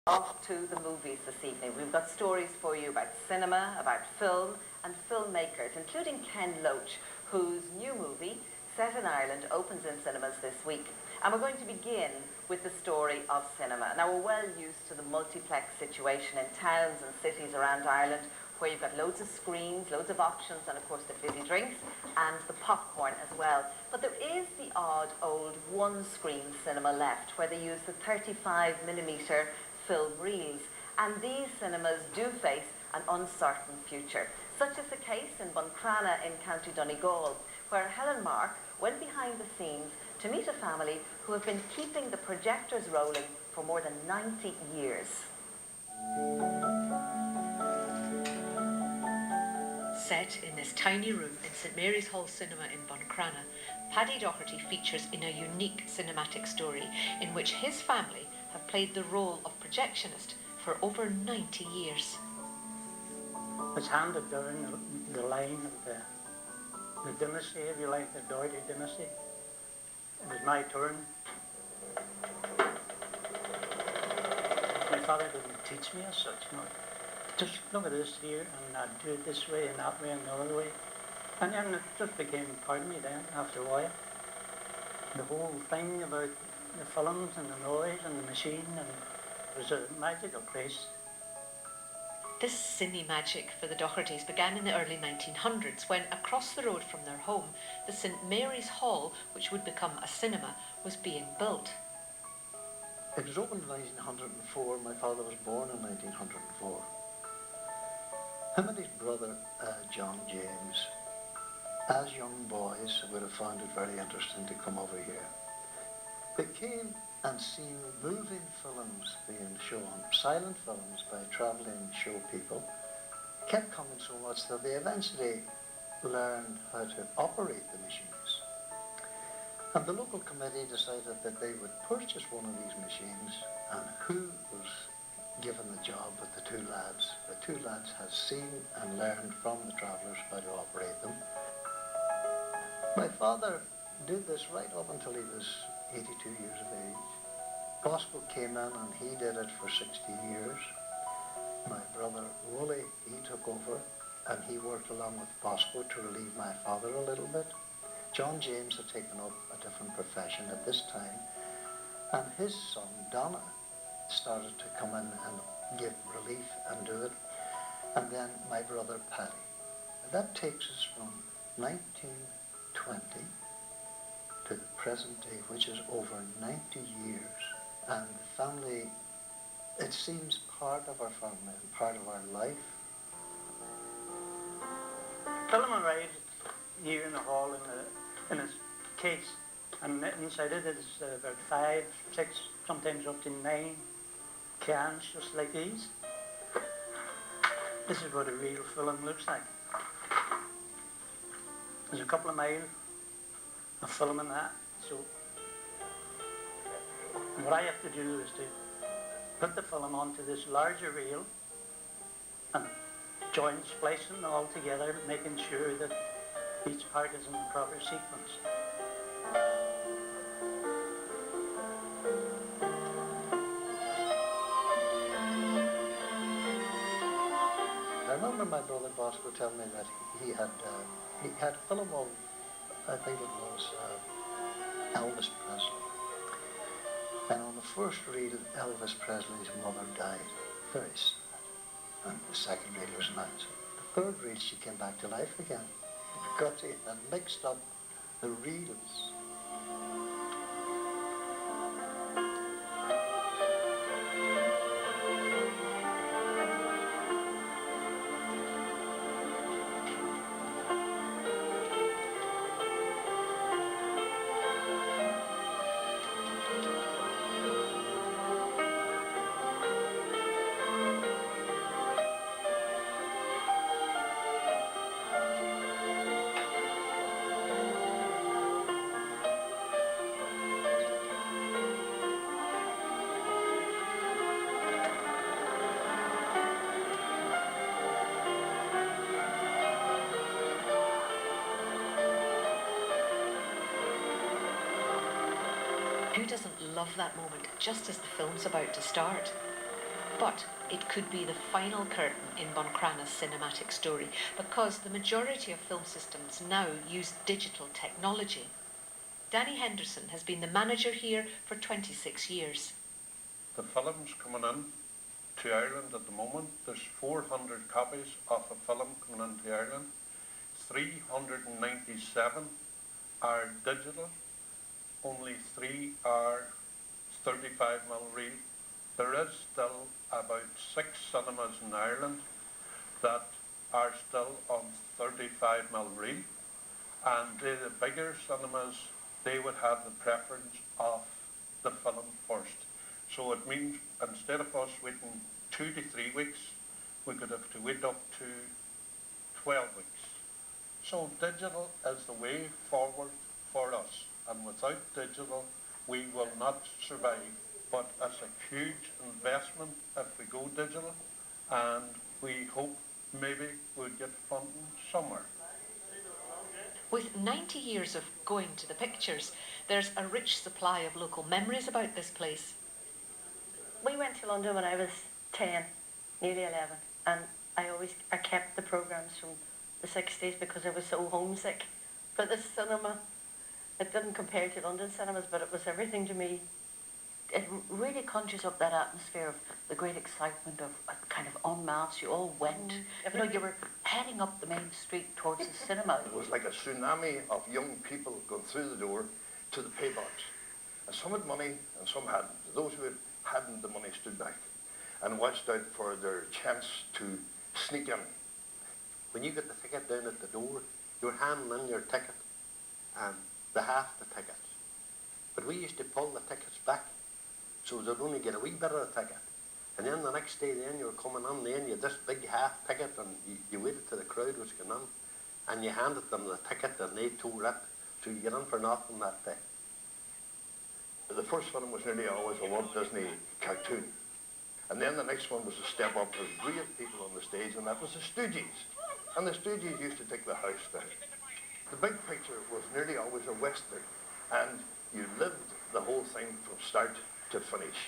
Off to the movies this evening. We've got stories for you about cinema, about film and filmmakers, including Ken Loach, whose new movie, set in Ireland, opens in cinemas this week. And we're going to begin with the story of cinema. Now, we're well used to the multiplex situation in towns and cities around Ireland, where you've got loads of screens, loads of options, and of course the fizzy drinks and the popcorn as well. But there is the odd old one-screen cinema left, where they use the 35mm film reels, and these cinemas do face an uncertain future. Such is the case in Buncrana in County Donegal, where Helen Mark went behind the scenes to meet a family who have been keeping the projectors rolling for more than 90 years. Set in this tiny room in St Mary's Hall Cinema in Buncrana, Paddy Doherty features in a unique cinematic story in which his family have played the role of projectionist for over 90 years. It's handed down the line of the dynasty, if you like, the Doherty dynasty. It was my turn. My father didn't teach me as such, no. Just look at this here, and I'd do it this way and that way and the other way. And then it just became part of me then, after a while. The whole thing about the films and the noise and the machine, and it was a magical place. This cine magic for the Dohertys began in the early 1900s when, across the road from their home, the St Mary's Hall, which would become a cinema, was being built. It was opened in 1904. My father was born in 1904. Him and his brother, John James, as young boys, would have found it very interesting to come over here. They came and seen moving films being shown, silent films by travelling show people, kept coming so much that they eventually learned how to operate the machines. And the local committee decided that they would purchase one of these machines, and who was given the job with the two lads? The two lads had seen and learned from the travellers how to operate them. My father did this right up until he was 82 years of age. Bosco came in and he did it for 60 years. My brother Wooly, he took over and he worked along with Bosco to relieve my father a little bit. John James had taken up a different profession at this time, and his son Donna started to come in and give relief and do it. And then my brother Paddy. And that takes us from 1920 to the present day, which is over 90 years. And the family, it seems part of our family and part of our life. Film arrived here in the hall in a case, and inside it is about 5, 6, sometimes up to 9 cans, just like these. This is what a real film looks like. There's a couple of miles of film in that, so what I have to do is to put the film onto this larger reel and splice them all together, making sure that each part is in the proper sequence. I remember my brother Bosco telling me that he had a film of, I think it was Elvis Presley. And on the first reel, Elvis Presley's mother died. Very sad. And the second reel was announced. The third reel, she came back to life again because he had mixed up the reels. Who doesn't love that moment just as the film's about to start? But it could be the final curtain in Buncrana's cinematic story, because the majority of film systems now use digital technology. Danny Henderson has been the manager here for 26 years. The film's coming in to Ireland at the moment. There's 400 copies of a film coming into Ireland. 397 are digital. Only 3 are 35mm reel. There is still about 6 cinemas in Ireland that are still on 35mm reel, and the bigger cinemas, they would have the preference of the film first. So it means instead of us waiting 2 to 3 weeks, we could have to wait up to 12 weeks. So digital is the way forward for us, and without digital we will not survive. But it's a huge investment if we go digital, and we hope maybe we'll get funding somewhere. With 90 years of going to the pictures, there's a rich supply of local memories about this place. We went to London when I was 10, nearly 11, and I kept the programmes from the 60s because I was so homesick for the cinema. It didn't compare to London cinemas, but it was everything to me. It really conjures up that atmosphere of the great excitement of kind of en masse. You all went. You know, you were heading up the main street towards the cinema. It was like a tsunami of young people going through the door to the pay box. And some had money and some hadn't. Those who hadn't the money stood back and watched out for their chance to sneak in. When you get the ticket down at the door, you're handing in your ticket and the half the tickets. But we used to pull the tickets back so they'd only get a wee bit of the ticket. And then the next day then you were coming in, then you had this big half ticket, and you waited till the crowd was going in, and you handed them the ticket and they tore it, so you get in for nothing that day. The first film was nearly always a Walt Disney cartoon. And then the next one was a step up. There was great people on the stage, and that was the Stooges. And the Stooges used to take the house down. The big picture was nearly always a Western, and you lived the whole thing from start to finish.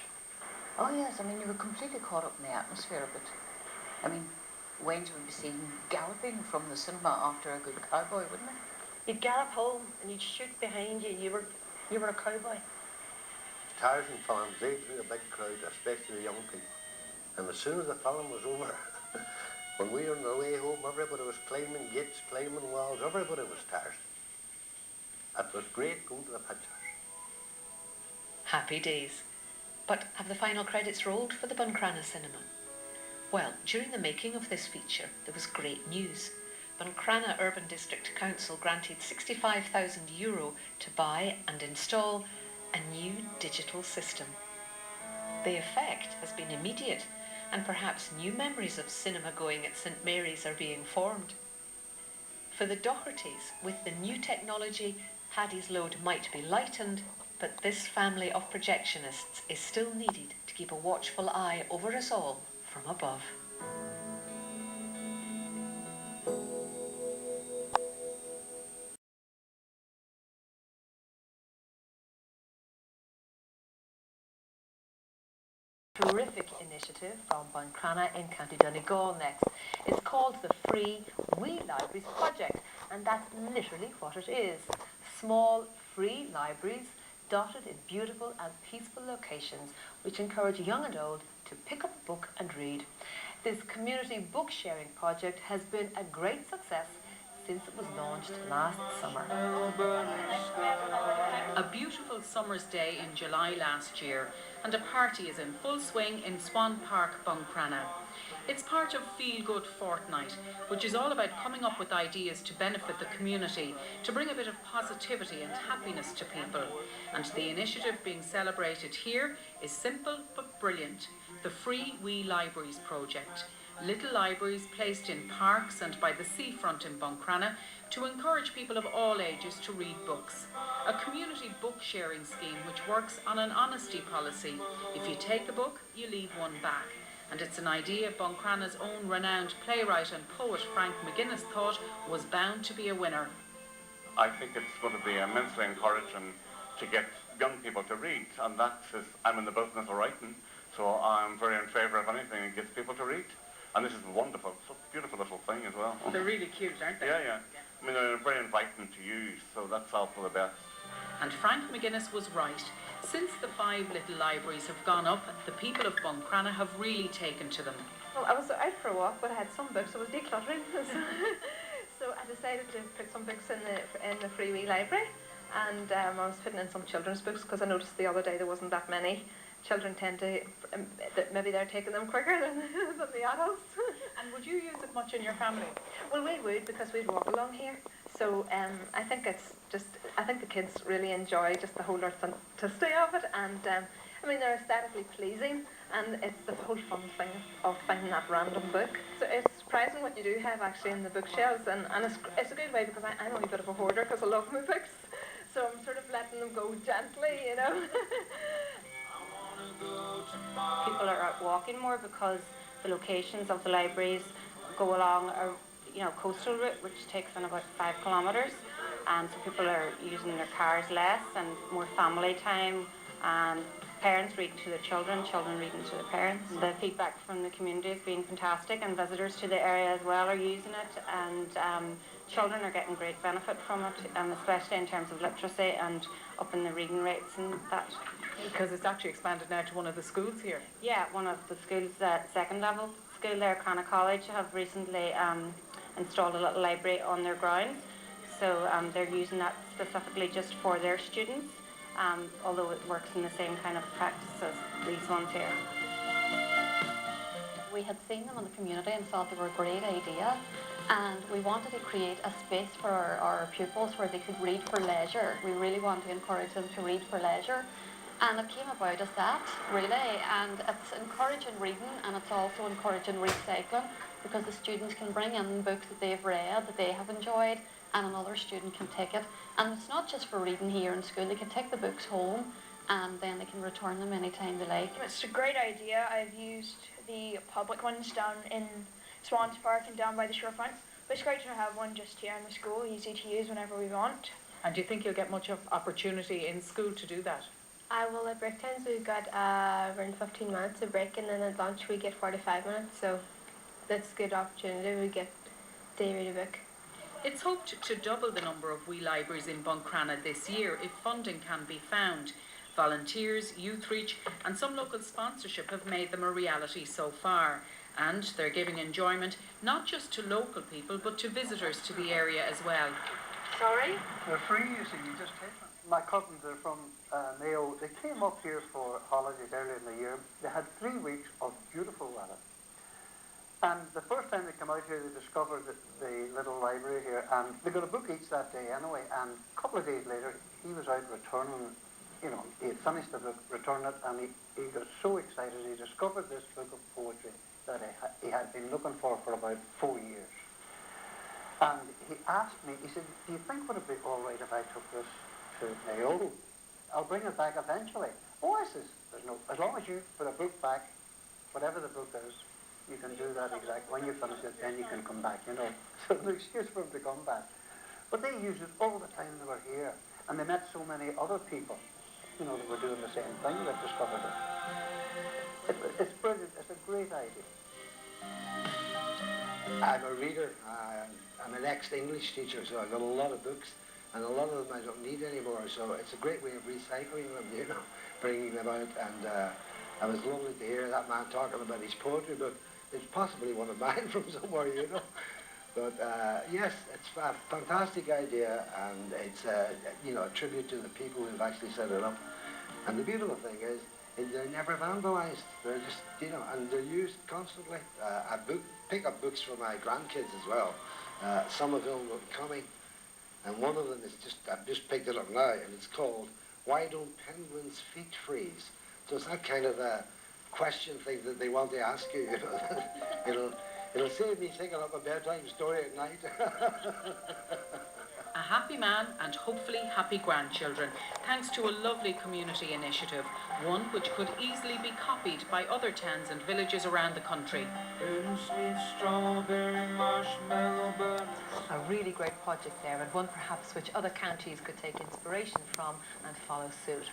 Oh yes, I mean, you were completely caught up in the atmosphere of it. I mean, Wayne's would be seen galloping from the cinema after a good cowboy, wouldn't it? You'd gallop home and you'd shoot behind you. You were a cowboy. Tarzan fans, they drew a big crowd, especially the young people. And as soon as the film was over, when we were on our way home, everybody was climbing gates, climbing walls, everybody was Tarzan. It was great going to the pictures. Happy days. But have the final credits rolled for the Buncrana cinema? Well, during the making of this feature, there was great news. Buncrana Urban District Council granted €65,000 to buy and install a new digital system. The effect has been immediate, and perhaps new memories of cinema going at St Mary's are being formed. For the Dohertys, with the new technology, Paddy's load might be lightened, but this family of projectionists is still needed to keep a watchful eye over us all from above. Terrific initiative from Buncrana in County Donegal next. It's called the Free Wee Libraries Project, and that's literally what it is. Small free libraries dotted in beautiful and peaceful locations which encourage young and old to pick up a book and read. This community book sharing project has been a great success since it was launched last summer. A beautiful summer's day in July last year, and a party is in full swing in Swan Park, Buncrana. It's part of Feel Good Fortnight, which is all about coming up with ideas to benefit the community, to bring a bit of positivity and happiness to people. And the initiative being celebrated here is simple but brilliant: the Free Wee Libraries project. Little libraries placed in parks and by the seafront in Buncrana to encourage people of all ages to read books. A community book sharing scheme which works on an honesty policy. If you take a book, you leave one back. And it's an idea Buncrana's own renowned playwright and poet Frank McGuinness thought was bound to be a winner. I think it's going to be immensely encouraging to get young people to read, and that's, I'm in the business of writing, So I'm very in favour of anything that gets people to read. And this is wonderful. It's a beautiful little thing as well. They're really cute, aren't they? Yeah. I mean, they're very inviting to use, so that's all for the best. And Frank McGuinness was right. Since the 5 little libraries have gone up, the people of Buncrana have really taken to them. Well, I was out for a walk, but I had some books. I was decluttering, so I decided to put some books in the freeway library, and I was putting in some children's books because I noticed the other day there wasn't that many. Children tend to, maybe they're taking them quicker than the adults. And would you use it much in your family? Well, we would, because we'd walk along here. So I think I think the kids really enjoy just the whole authenticity of it, and I mean, they're aesthetically pleasing, and it's the whole fun thing of finding that random book. So it's surprising what you do have actually in the bookshelves, and it's a good way, because I'm a bit of a hoarder because I love my books, so I'm sort of letting them go gently, you know. People are out walking more because the locations of the libraries go along a coastal route, which takes in about 5 kilometres, and so people are using their cars less and more family time, and parents reading to their children, children reading to their parents. The feedback from the community has been fantastic, and visitors to the area as well are using it, and children are getting great benefit from it, especially in terms of literacy and up in the reading rates and that. Because it's actually expanded now to one of the schools here. Yeah, one of the schools, second level school there, Crana College, have recently installed a little library on their grounds. So they're using that specifically just for their students, although it works in the same kind of practice as these ones here. We had seen them in the community and thought they were a great idea, and we wanted to create a space for our pupils where they could read for leisure. We really want to encourage them to read for leisure, and it came about as that, really, and it's encouraging reading, and it's also encouraging recycling, because the students can bring in books that they've read, that they have enjoyed, and another student can take it. And it's not just for reading here in school, they can take the books home, and then they can return them anytime they like. It's a great idea. I've used the public ones down in Swans Park and down by the shorefront. But it's great to have one just here in the school, easy to use whenever we want. And do you think you'll get much opportunity in school to do that? Well, at break times we've got around 15 minutes of break, and then at lunch we get 45 minutes, so that's a good opportunity. We get to read a book. It's hoped to double the number of wee libraries in Buncrana this year if funding can be found. Volunteers, youth reach and some local sponsorship have made them a reality so far. And they're giving enjoyment not just to local people but to visitors to the area as well. Sorry? They're free, you see, you just take them. My cousins are from Mayo. They came up here for holidays earlier in the year. They had 3 weeks of beautiful weather. And the first time they came out here, they discovered the little library here, and they got a book each that day anyway, and a couple of days later, he was out returning, he had finished the book, returned it, and he got so excited. He discovered this book of poetry that he had been looking for about 4 years. And he asked me, he said, do you think would it be all right if I took this to Mayo? I'll bring it back eventually. Oh, I says, there's no, as long as you put a book back, whatever the book is, you can do that exactly. When you finish it, then you can come back, So the excuse for them to come back. But they used it all the time they were here. And they met so many other people, that were doing the same thing, that discovered it. It's brilliant. It's a great idea. I'm a reader. I'm an ex-English teacher, so I've got a lot of books, and a lot of them I don't need anymore. So it's a great way of recycling them, bringing them out. And it was lovely to hear that man talking about his poetry book. It's possibly one of mine from somewhere, But yes, it's a fantastic idea, and it's a tribute to the people who've actually set it up. And the beautiful thing is, they're never vandalized. They're just, and they're used constantly. I pick up books for my grandkids as well. Some of them will be coming, and one of them is I've just picked it up now, and it's called "Why Don't Penguins' Feet Freeze?" So it's that kind of a question thing that they want to ask you. It'll save me thinking up a bedtime story at night. A happy man and hopefully happy grandchildren, thanks to a lovely community initiative, one which could easily be copied by other towns and villages around the country. A really great project there, and one perhaps which other counties could take inspiration from and follow suit.